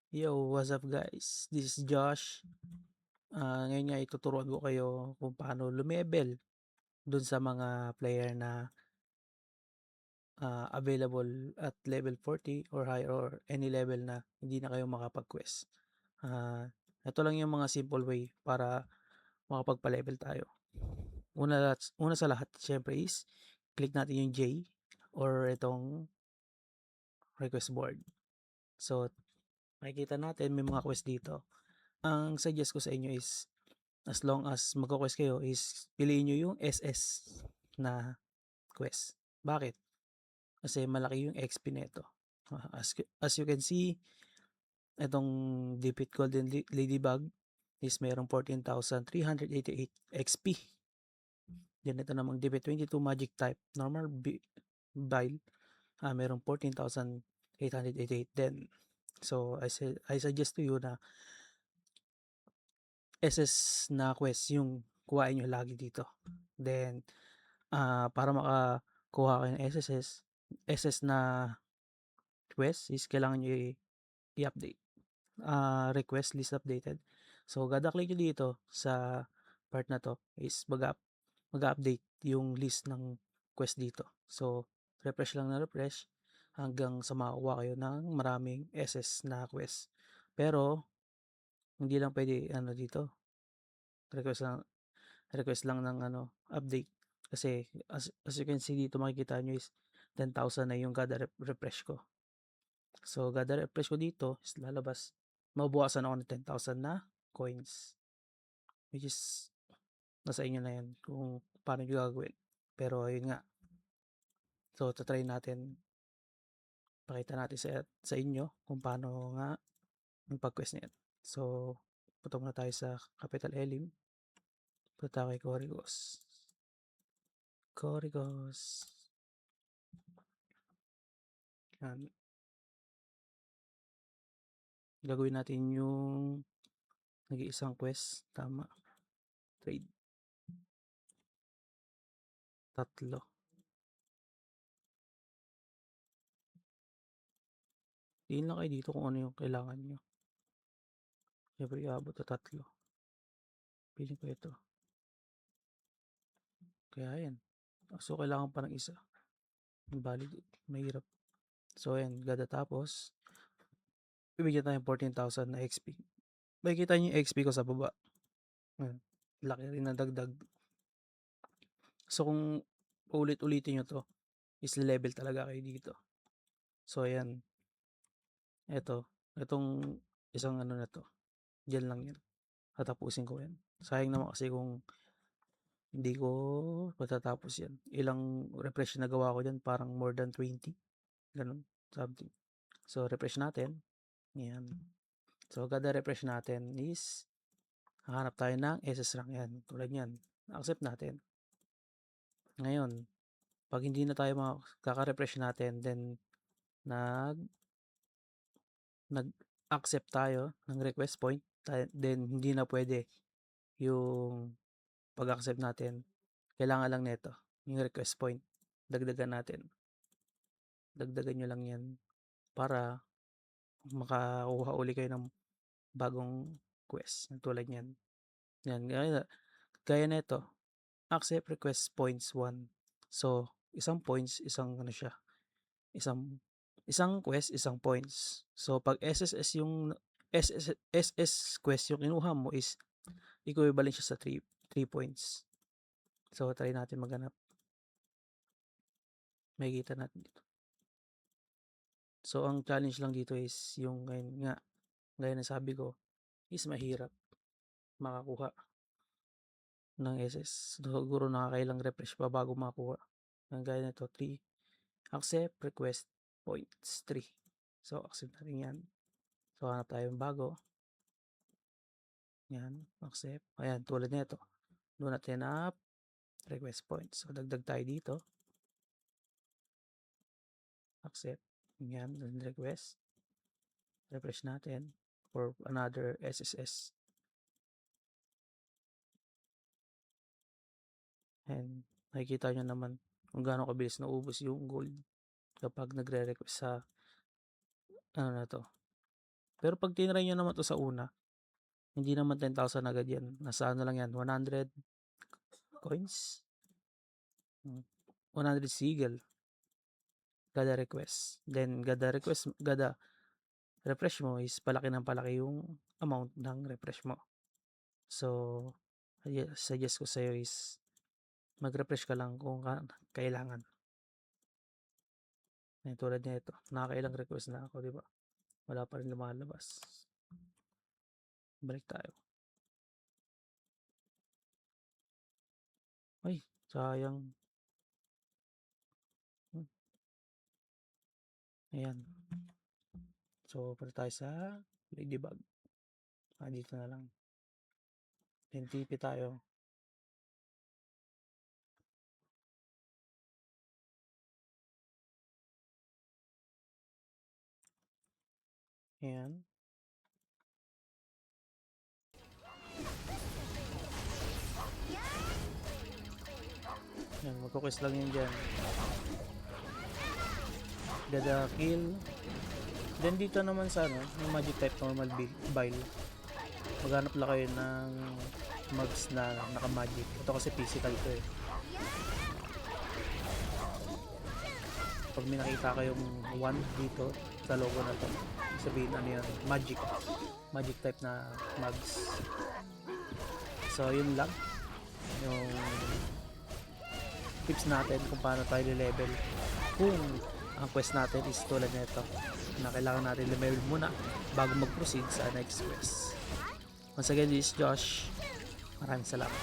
Yo, what's up guys? This is Josh. Ngayon nga ituturuan ko kayo kung paano lumebel dun sa mga player na available at level 40 or higher or any level na hindi na kayo makapag-quest. Ito lang yung mga simple way para makapagpa-level tayo. Una sa lahat, syempre is click natin yung J or itong request board. So, makikita natin may mga quest dito. Ang suggest ko sa inyo is as long as magko-quest kayo is piliin nyo yung SS na quest. Bakit? Kasi malaki yung XP nito. As you can see, itong Defeat Golden Ladybug is merong 14,388 XP. Then ito namang Defeat 22 Magic Type Normal Bile, merong 14,888 din. So, I suggest to you na SS na quest yung kuhain nyo lagi dito. Then, para makakuha kayo ng SS na quest is kailangan nyo i-update. Request list updated. So, click nyo dito sa part na to is mag-update yung list ng quest dito. So, refresh lang na refresh hanggang sa makakuha kayo ng maraming SS na quest. Pero, hindi lang pwede dito. Request lang ng update. Kasi as you can see dito, makikita nyo is 10,000 na yung kada refresh ko. So kada refresh ko dito is lalabas, mabuwasan ako ng 10,000 na coins, which is nasa inyo na yan kung paano nyo gagawin. Pero ayun nga, so tatry natin, pakita natin sa inyo kung paano nga yung pag-quest na yan. So putok na tayo sa Capital Elim, punta kay Coricos. Yan. Gagawin natin yung nag-iisang quest. Tama. Trade. 3. Tingin lang kayo dito kung ano yung kailangan nyo. Siyempre, iabot na 3. Piling ko ito. Kaya yan. So, kailangan pa ng isa. Valid. Mahirap. So, yan. Tapos, bibigyan tayo 14,000 na XP. Makikita nyo yung XP ko sa baba. Yan. Laki rin na dagdag. So, kung ulit-ulitin nyo to, is level talaga kayo dito. So, yan. Itong isang na to. Diyan lang yan. Tatapusin ko yan. Sayang naman kasi kung hindi ko matatapos yan. Ilang refresh na gawa ko dyan, parang more than 20. Ganun, something. So, refresh natin. Yan. So, kada refresh natin is hahanap tayo ng SS rank yan. Tulad yan. Accept natin. Ngayon, pag hindi na tayo kaka-refresh natin, then nag-accept tayo ng request point, then hindi na pwede yung pag-accept natin. Kailangan lang nito, yung request point. Dagdagan natin. Dagdagan nyo lang yan para makakuha uli kayo ng bagong quest. Tulad yan. Yan. Gaya nito, accept request points 1. So, isang points, isang quest, isang points. So, pag SS quest yung kinuha mo is equivalent siya sa 3 points. So, try natin maghanap. Makikita natin dito. So, ang challenge lang dito is yung gaya na sabi ko, is mahirap makakuha ng SS. Siguro nakakailang refresh pa bago makakuha. Ang gaya nito, 3. Accept request points 3. So, accept natin yan. So, hanap tayo ng bago. Yan, accept. Ayan, tulad nito. Doon natin up request points. So, dagdag tayo dito. Accept. Yan, request. Refresh natin for another SSS. And nakikita nyo naman kung gaano kabilis naubos yung gold kapag nagre-request sa na to, Pero pag tinry nyo naman to sa una, hindi naman 10,000 agad yan. Nasa ano lang yan, 100 coins. 100 sigil. Gada request. Then, gada refresh mo is palaki ng palaki yung amount ng refresh mo. So, suggest ko sa'yo is mag-refresh ka lang kung kailangan. Tulad nito, nakakailang request na ako, di ba? Wala pa rin lumalabas. Balik tayo. Ay, sayang. Ayan. So, pala tayo sa ladybug. Dito na lang. Then, TP tayo. Ayan. Ayan, magkukis lang yun dyan. Gada kill. Then, dito naman sa ano, yung magic type normal bile. Maghanap lang kayo ng mugs na naka-magic. Ito kasi physical to eh. Pag may nakita kayong 1 dito sa logo na to, sabihin ano yun, magic type na mugs. So yun lang yung tips natin kung paano tayo level kung ang quest natin is tulad nito na kailangan natin level muna bago mag-proceed sa next quest. Once again, this is Josh. Maraming salamat.